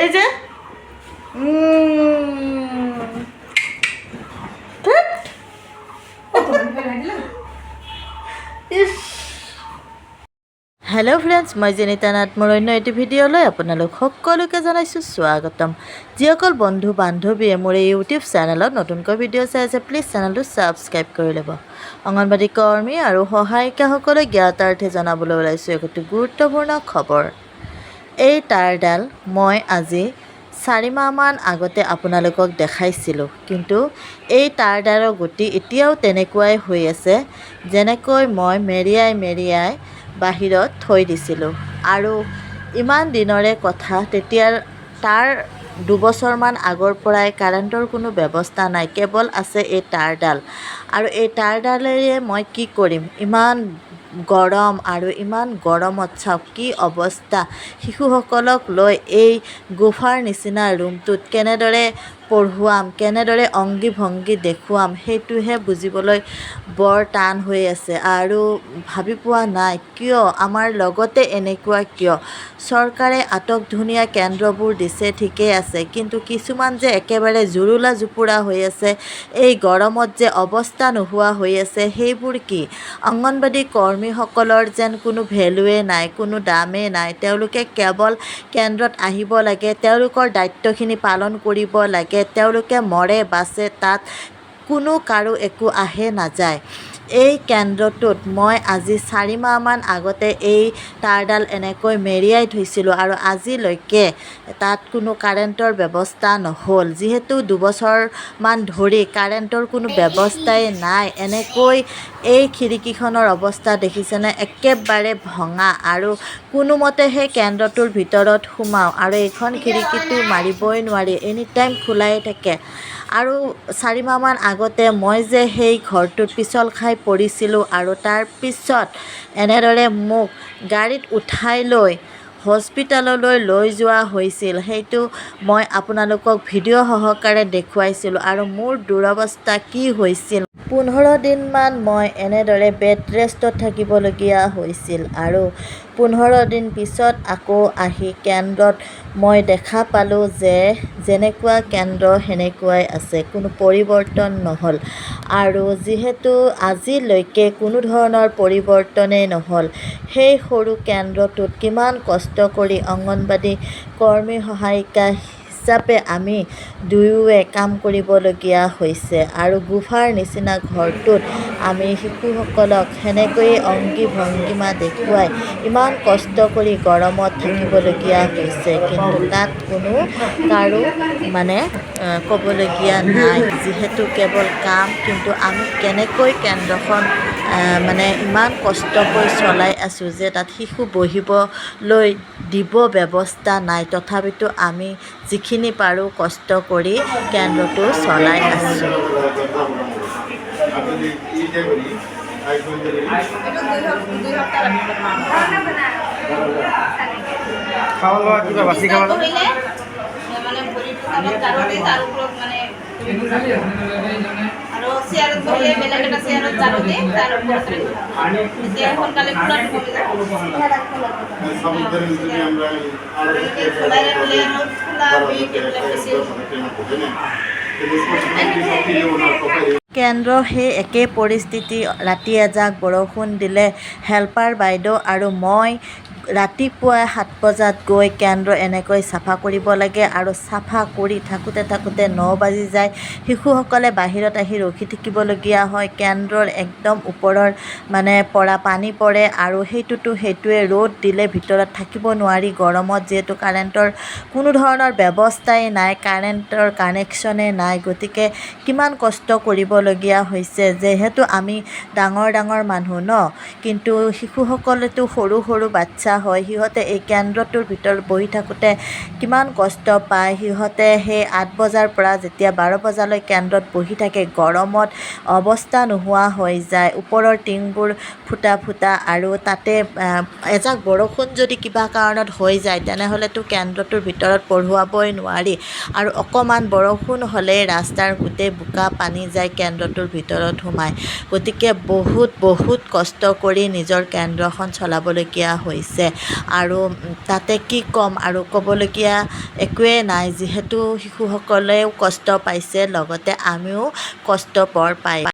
এই যে hello' friends, মই জেনিতা নাথ। মোৰ অন্য এটি ভিডিঅ'লৈ আপোনালোক সকলোকে জনাইছোঁ স্বাগতম। যিসকল বন্ধু বান্ধৱীয়ে মোৰ এই ইউটিউব চেনেলত নতুনকৈ ভিডিঅ' চাই আছে, প্লিজ চেনেলটো ছাবস্ক্ৰাইব কৰি ল'ব। অংগনবাড়ী কৰ্মী আৰু সহায়িকাসকলে জ্ঞাতাৰ্থে জনাবলৈ ওলাইছোঁ একোটি গুৰুত্বপূৰ্ণ খবৰ। এই তাঁৰডাল মই আজি 4 মাহমান আগতে আপোনালোকক দেখাইছিলোঁ, কিন্তু এই তাঁৰডালৰ গতি এতিয়াও তেনেকুৱাই হৈ আছে, যেনেকৈ মই মেৰিয়াই বাহিৰত থৈ দিছিলোঁ। আৰু ইমান দিনৰে কথা, তেতিয়া তাৰ 2 বছৰমান আগৰ পৰাই কাৰেণ্টৰ কোনো ব্যৱস্থা নাই, কেৱল আছে এই তাঁৰডাল। আৰু এই তাঁৰডালেৰে মই কি কৰিম? ইমান গৰম, আৰু ইমান গৰমত চাওক কি অৱস্থা। শিশুসকলক লৈ এই গুফাৰ নিচিনা ৰুমটোত কেনেদৰে পঢ়ুৱাম, কেনেদৰে অংগী ভংগী দেখুৱাম, সেইটোহে বুজিবলৈ বৰ টান হৈ আছে। আৰু ভাবি পোৱা নাই কিয় আমাৰ লগতে এনেকুৱা কিয়। চৰকাৰে আটকধুনীয়া কেন্দ্ৰবোৰ দিছে, ঠিকেই আছে, কিন্তু কিছুমান যে একেবাৰে জুৰুলা জুপুৰা হৈ আছে, এই গৰমত যে অৱস্থা নোহোৱা হৈ আছে, সেইবোৰ কি? অংগনবাড়ী কৰ্মীসকলৰ যেন কোনো ভেলুৱে নাই, কোনো দামেই নাই। তেওঁলোকে কেৱল কেন্দ্ৰত আহিব লাগে, তেওঁলোকৰ দায়িত্বখিনি পালন কৰিব লাগে, তেওঁলোকে মৰে বাচে, তাত কোনো কাৰো একো আহে নাযায়। এই কেন্দ্ৰটোত মই আজি 4 মাহমান আগতে এই তাঁৰডাল এনেকৈ মেৰিয়াই থৈছিলোঁ, আৰু আজিলৈকে তাত কোনো কাৰেণ্টৰ ব্যৱস্থা নহ'ল। যিহেতু 2 বছৰমান ধৰি কাৰেণ্টৰ কোনো ব্যৱস্থাই নাই, এনেকৈ এই খিৰিকীখনৰ অৱস্থা দেখিছেনে? একেবাৰে ভঙা। আৰু কোনোমতে সেই কেন্দ্ৰটোৰ ভিতৰত সোমাওঁ, আৰু এইখন খিৰিকীটো মাৰিবই নোৱাৰি, এনি টাইম খোলাই থাকে। আৰু 4 মাহমান আগতে মই যে সেই ঘৰটোত পিছল খাই পৰিছিলোঁ, আৰু তাৰ পিছত এনেদৰে মোক গাড়ীত উঠাই লৈ হস্পিটাললৈ লৈ যোৱা হৈছিল, সেইটো মই আপোনালোকক ভিডিঅ' সহকাৰে দেখুৱাইছিলোঁ। আৰু মোৰ দুৰৱস্থা কি হৈছিল, 15 দিনমান মই এনেদৰে বেড ৰেষ্টত থাকিবলগীয়া হৈছিল। আৰু 15 দিন পিছত আকৌ আহি কেন্দ্ৰত মই দেখা পালোঁ যে যেনেকুৱা কেন্দ্ৰ সেনেকুৱাই আছে, কোনো পৰিৱৰ্তন নহ'ল। আৰু যিহেতু আজিলৈকে কোনো ধৰণৰ পৰিৱৰ্তনেই নহ'ল, সেই সৰু কেন্দ্ৰটোত কিমান কষ্ট কৰি অংগনবাড়ী কৰ্মী সহায়িকা হিচাপে আমি দুয়োৱে কাম কৰিবলগীয়া হৈছে। আৰু গুফাৰ নিচিনা ঘৰটোত আমি শিশুসকলক সেনেকৈয়ে অংগী ভংগীমা দেখুৱাই ইমান কষ্ট কৰি গৰমত থাকিবলগীয়া হৈছে, কিন্তু তাত কোনো কাৰো ক'বলগীয়া নাই। যিহেতু কেৱল কাম, কিন্তু আমি কেনেকৈ কেন্দ্ৰখন ইমান কষ্টকৈ চলাই আছোঁ যে তাত শিশু বহিবলৈ দিব ব্যৱস্থা নাই, তথাপিতো আমি যিখিনি পাৰোঁ কষ্ট কৰি কেন্দ্ৰটো চলাই আছোঁ। আৰু চেয়াৰত বহিলে বেলেগ এটা চেয়াৰত জানো দি তাৰ ওপৰত এতিয়া সোনকালে খোলাত কেন্দ্ৰ সেই একেই পৰিস্থিতি। ৰাতি এজাক বৰষুণ দিলে হেল্পাৰ বাইদেউ আৰু মই ৰাতিপুৱা 7 বজাত গৈ কেন্দ্ৰ এনেকৈ চাফা কৰিব লাগে, আৰু চাফা কৰি থাকোঁতে 9 বাজি যায়। শিশুসকলে বাহিৰত আহি ৰখি থাকিবলগীয়া হয়। কেন্দ্ৰৰ একদম ওপৰৰ পৰা পানী পৰে, আৰু সেইটোৱে ৰ'দ দিলে ভিতৰত থাকিব নোৱাৰি গৰমত, যিহেতু কাৰেণ্টৰ কোনো ধৰণৰ ব্যৱস্থাই নাই, কাৰেণ্টৰ কানেকশ্যনেই নাই। গতিকে কিমান কষ্ট কৰিবলগীয়া হৈছে, যিহেতু আমি ডাঙৰ মানুহ ন, কিন্তু শিশুসকলেতো সৰু বাচ্চা হয়। সিহঁতে এই কেন্দ্ৰটোৰ ভিতৰত বহি থাকোঁতে কিমান কষ্ট পায়। সিহঁতে সেই 8 বজাৰ পৰা যেতিয়া 12 বজালৈ কেন্দ্ৰত বহি থাকে, গৰমত অৱস্থা নোহোৱা হৈ যায়। ওপৰৰ টিংবোৰ ফুটা, আৰু তাতে এজাক বৰষুণ যদি কিবা কাৰণত হৈ যায়, তেনেহ'লেতো কেন্দ্ৰটোৰ ভিতৰত পঢ়ুৱাবই নোৱাৰি। আৰু অকণমান বৰষুণ হ'লেই ৰাস্তাৰ গোটেই বোকা পানী যায় কেন্দ্ৰটোৰ ভিতৰত সোমায়। গতিকে বহুত কষ্ট কৰি নিজৰ কেন্দ্ৰখন চলাবলগীয়া হৈছে। আৰু তাতে কি ক'ম আৰু ক'বলগীয়া একোৱেই নাই যিহেতু শিশুসকলেও কষ্ট পাইছে লগতে আমিও কষ্ট বৰ পাই